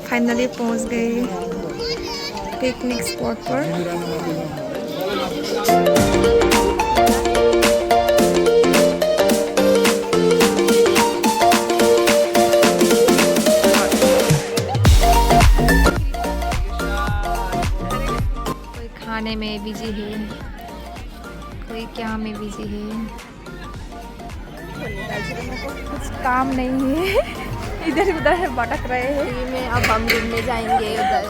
Finally पहुंच गए picnic spot पर। कोई खाने में बिजी है, कोई क्या में बिजी है, कुछ काम नहीं है। इधर उधर भटक रहे हैं। में अब हम घूमने जाएंगे उधर।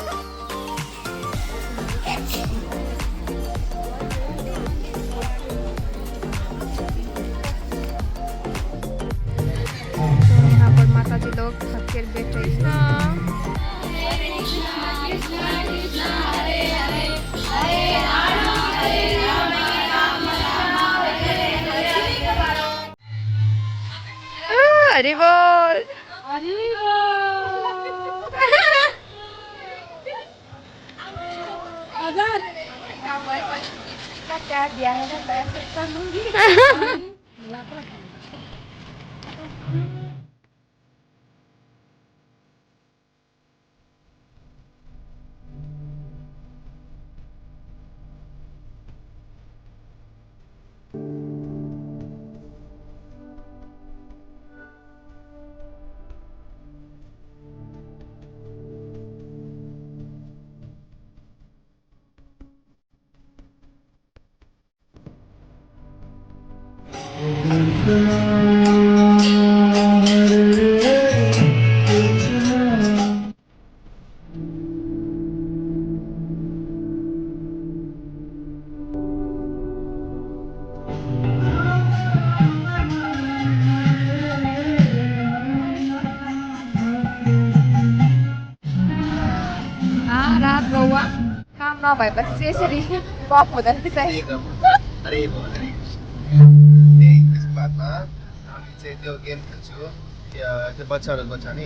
तो यहाँ पर माता जी लोग थक कर बैठे हैं। अरे बोल क्या दिया है ना पैसे लूंगी। रात बउआ काम नभएपछि यसरी गफ हुँदैन चाहिँ। अरे त्यसको बादमा हामी चाहिँ त्यो गेम खेल्छु। त्यो बच्चाहरू बच्चा नि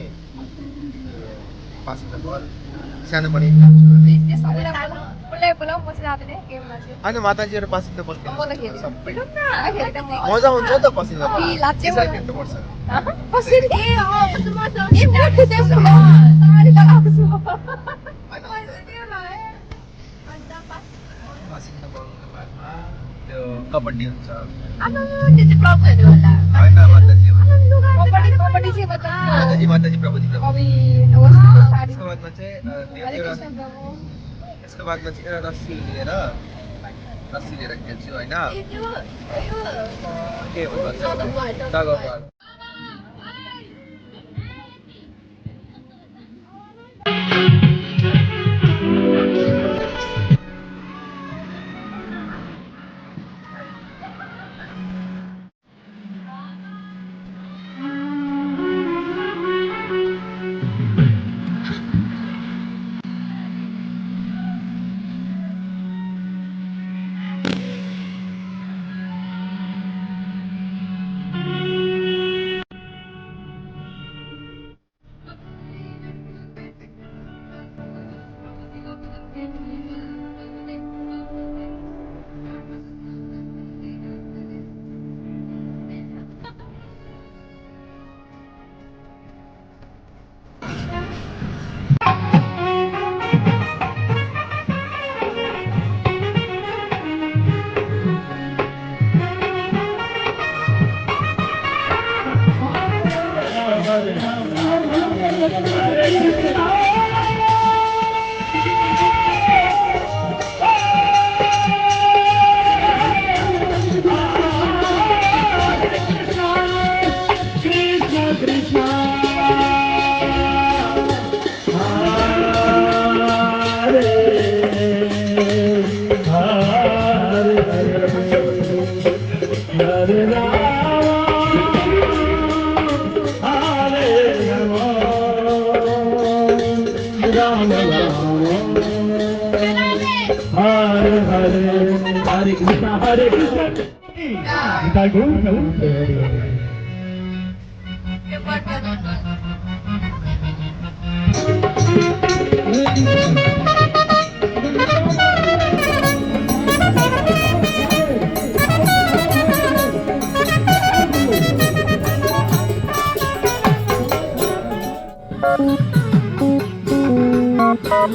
पास सानो पनि खेल्छु। होइन माताजीहरू पासिन्छ मजा हुन्छ त पसिना खेल्नुपर्छ। त्यो कबड्डी हुन्छ। माताजी प्रभुजी त्यसको बादमा चाहिँ एउटा रस्सी लिएर खेल्छु होइन। के भन्छ टग अफ वार। ऐसे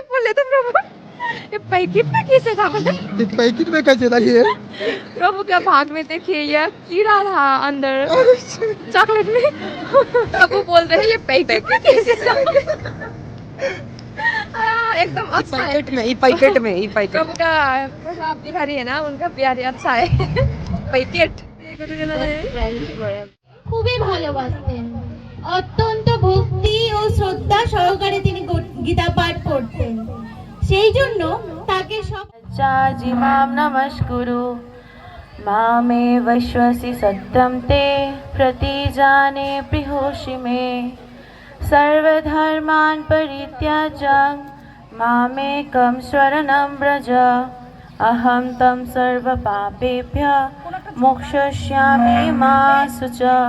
बोले तो प्रभु ये पैकेट में कैसे था पैकेट में कैसे था ये? प्रभु क्या भाग में देखिए ये कीड़ा था अंदर चॉकलेट में प्रभु बोल रहे हैं ये पैकेट में कैसे था एकदम अच्छा है पैकेट में प्रभु का प्रसाद दिखा रही है ना उनका प्यार अच्छा है पैकेट খুবই ভালোবাসতেন অত্যন্ত ভক্তি ও শ্রদ্ধা সহকারে তিনি গীতা পাঠ করতেন সেই জন্য তাকে সব जिमां नमस्कुरु मामे वश्वसि सत्यं ते प्रतिजाने प्रिहोषि मे सर्वधर्मान् परित्याज्य मामेकं शरणं व्रज अहं तं सर्वपापेभ्यः मोक्षयिष्यामि मा शुचः।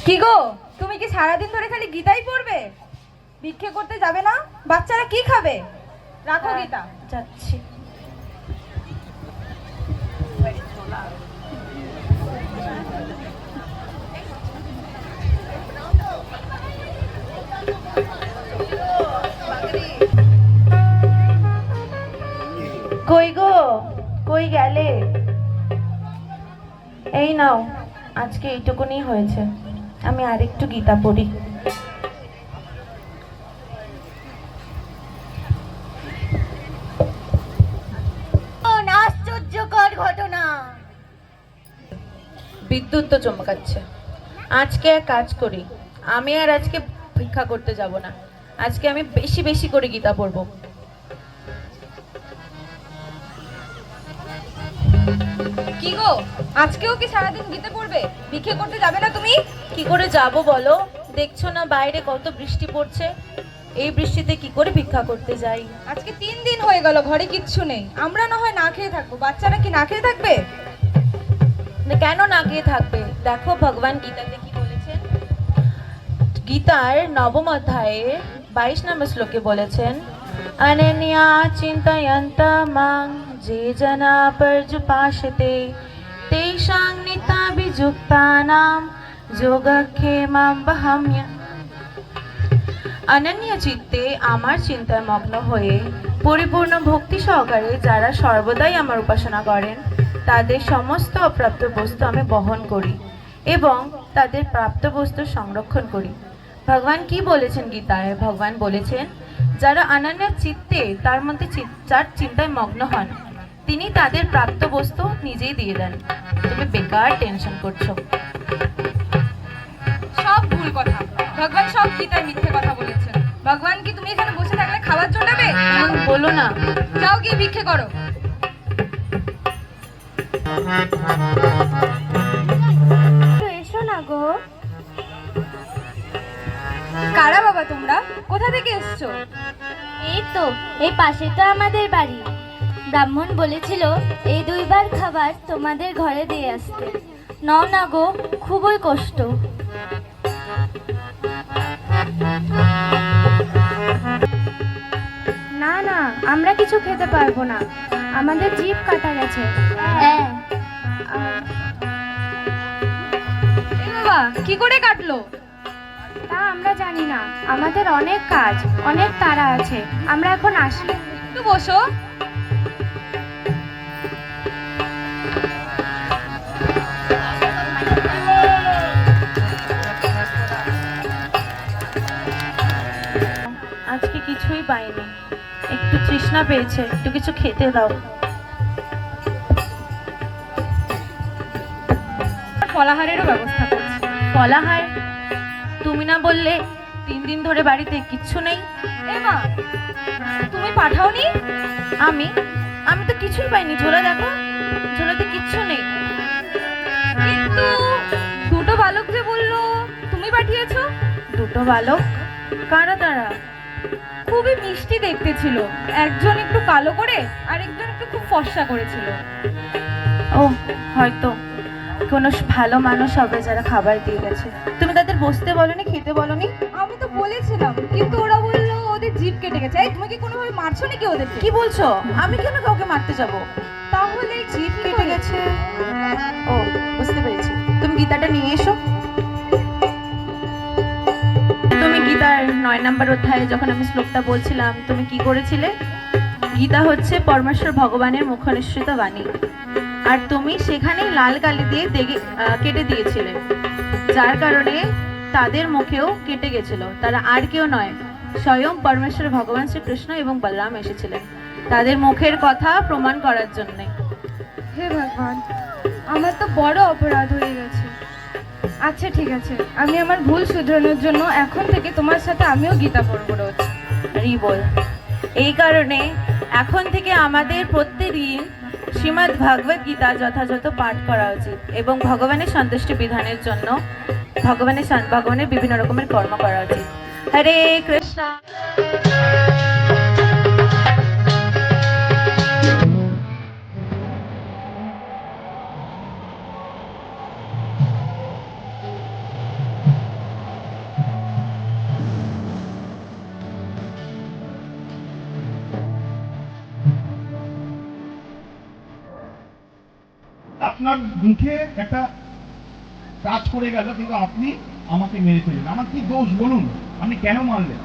কি গো তুমি কি সারাদিন ধরে খালি গীতাই পড়বে? ভিক্ষে করতে যাবে না? বাচ্চারা কি খাবে? রাখো গীতা। যাচ্ছি। কই গো কই গেলে? এই নাও আজকে এইটুকুনি হয়েছে, আমি আরেকটু গীতা পড়ি। আশ্চর্যকর ঘটনা। বিদ্যুৎ তো চমকাচ্ছে। আজকে এক কাজ করি, আমি আর আজকে ভিক্ষা করতে যাব না, আজকে আমি বেশি বেশি করে গীতা পড়বো। কি গো আজকেও কি সারাদিন গীতা পড়বে? ভিক্ষে করতে যাবে না তুমি? কি করে যাব বলো? দেখছো না বাইরে কত বৃষ্টি পড়ছে, এই বৃষ্টিতে কি করে ভিক্ষা করতে যাই? আজকে 3 দিন হয়ে গেল ঘরে কিচ্ছু নেই, আমরা না হয় না খেয়ে থাকবো, বাচ্চারা কি না খেয়ে থাকবে? না কেন না খেয়ে থাকবে? দেখো ভগবান গীতাতে কি বলেছেন। গীতার নবম অধ্যায়ে 22 নম্বর শ্লোকে বলেছেন, অনন্যা চিন্তয়ন্ত মাং যে জনা পর্যুপাসতে তেষাং নিত্যাভিযুক্তানাম যোগক্ষেমং বহাম্যহম। অনন্য চিত্তে আমার চিন্তায় মগ্ন হয়ে পরিপূর্ণ ভক্তি সহকারে যারা সর্বদাই আমার উপাসনা করেন তাদের সমস্ত অপ্রাপ্ত বস্তু আমি বহন করি এবং তাদের প্রাপ্ত বস্তু সংরক্ষণ করি। ভগবান কি বলেছেন গীতায়? ভগবান বলেছেন যারা অনন্য চিত্তে তার মধ্যে যার চিন্তায় মগ্ন হন তিনি তাদের প্রাপ্ত বস্তু নিজেই দিয়ে দেন। তুমি বেকার টেনশন করছো। সব ভুল কথা, ভগবান সব গীতায় মিথ্যে কথা বলেছেন। ভগবান কি তুমি এখানে বসে থাকলে খাবার জোটাবে? এমন বলো না। যাও গিয়ে ভিক্ষে করো। এসো না গো। কারা বাবা তোমরা? কোথা থেকে এসছো? এই তো এই পাশে তো আমাদের বাড়ি। ব্রাহ্মণ বলেছিল এই 2 বার খাবার তোমাদের ঘরে দিয়ে আসতে। নাও না গো, খুবই কষ্ট। না না, আমরা কিছু খেতে পারবো না, আমাদের জিভ কাটা গেছে। হ্যাঁ, এ বাবা কি করে কাটলো? তা আমরা জানি না, আমাদের অনেক কাজ, অনেক তাড়া আছে, আমরা এখন আসি। একটু বসো। আজকে কিছুই পাইনি, একটু তৃষ্ণা পেয়েছে, একটু কিছু খেতে দাও। ফলাহারেরও ব্যবস্থা করছি। বলা হয়। তুমি না বললে 3 দিন ধরে বাড়িতে কিচ্ছু নেই। এ মা, তুমি পাঠাওনি? আমি আমি তো কিছুই পাইনি। ঝোলা দেখো, ঝোলাতে কিচ্ছু নেই। কিন্তু দুটো বালক যে বললো তুমি পাঠিয়েছো। দুটো বালক? কারা তারা? খুবই মিষ্টি দেখতে ছিল, একজন একটু কালো করে আর একজন একটু খুব ফর্সা করেছিল। ও, হয়তো কোনো ভালো মানুষ হবে যারা খাবার দিয়ে গেছে। তুমি তাদের বসতে বলনি, খেতে বলনি? আমি তো বলেছিলাম, কিন্তু ওরা বললো ওদের জিভ কেটে গেছে। এই, তুমি কি কোনোভাবে মারছো নাকি ওদের? কি বলছো? আমি কেন কাউকে মারতে যাব? তাহলে জিভ কেটে গেছে। ও, বুঝতে পেরেছি। তুমি গীতাটা নিয়ে এসো। তুমি গীতার 9 নম্বর অধ্যায়ে যখন আমি শ্লোকটা বলছিলাম, তুমি কি করেছিলে? গীতা হচ্ছে পরমেশ্বর ভগবানের মুখনিসৃত বাণী, আর তুমি সেখানেই লাল কালি দিয়ে কেটে দিয়েছিলে, যার কারণে তাদের মুখেও কেটে গেছিল। তারা আর কেউ নয়, স্বয়ং পরমেশ্বর ভগবান শ্রীকৃষ্ণ এবং বলরাম এসেছিলেন তাদের মুখের কথা প্রমাণ করার জন্যে। হে ভগবান, আমার তো বড় অপরাধ হয়ে গেছে। আচ্ছা ঠিক আছে, আমি আমার ভুল শুধরানোর জন্য এখন থেকে তোমার সাথে আমিও গীতা পড়বো রোজ। বল। এই কারণে এখন থেকে আমাদের প্রত্যেকদিন শ্রীমদ্ ভাগবত গীতা যথাযথ পাঠ করা উচিত এবং ভগবানের সন্তুষ্টি বিধানের জন্য ভগবানের বিভিন্ন রকমের কর্ম করা উচিত। হরে কৃষ্ণ। আপনার মুখে একটা কাজ করে গেল, কিন্তু আপনি আমাকে মেরে ফেললেন। আমার কি দোষ বলুন? আপনি কেন মারলেন?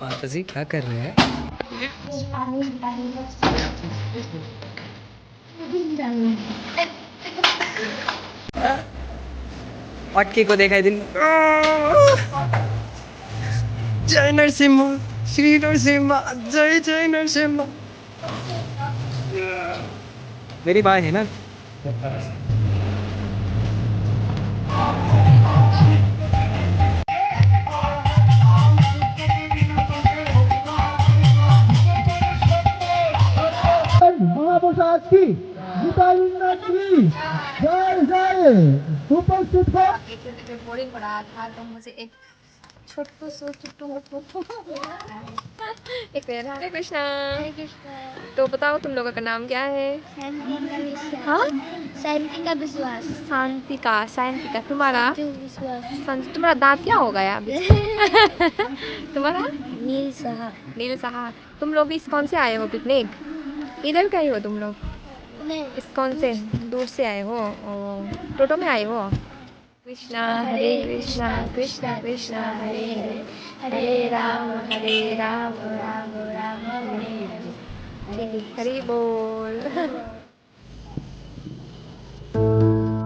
माता जी क्या कर रहे हैं? पटके को देखा दिन। जय नरसिम्हा, श्री नरसिम्हा, जय जय नरसिम्हा। मेरी बात है ना? बोरिंग पड़ा था तो मुझे एक छोटू एक हरे कृष्णा। तो बताओ तुम लोगों का नाम क्या है? हाँ, शांतिका विश्वास। शांतिका। तुम्हारा? विश्वास। तुम्हारा दांत क्या हो गया अभी? तुम्हारा? नील सहा। नील सहा। तुम लोग इस कौन से आए हो पिकनिक? इधर का ही हो तुम लोग? नहीं इस्कॉन से दूर से आए हो टोटो में आए हो कृष्णा हरे कृष्णा कृष्णा कृष्णा हरे हरे हरे राम राम राम राम हरे हरे ठीक है हरि बोल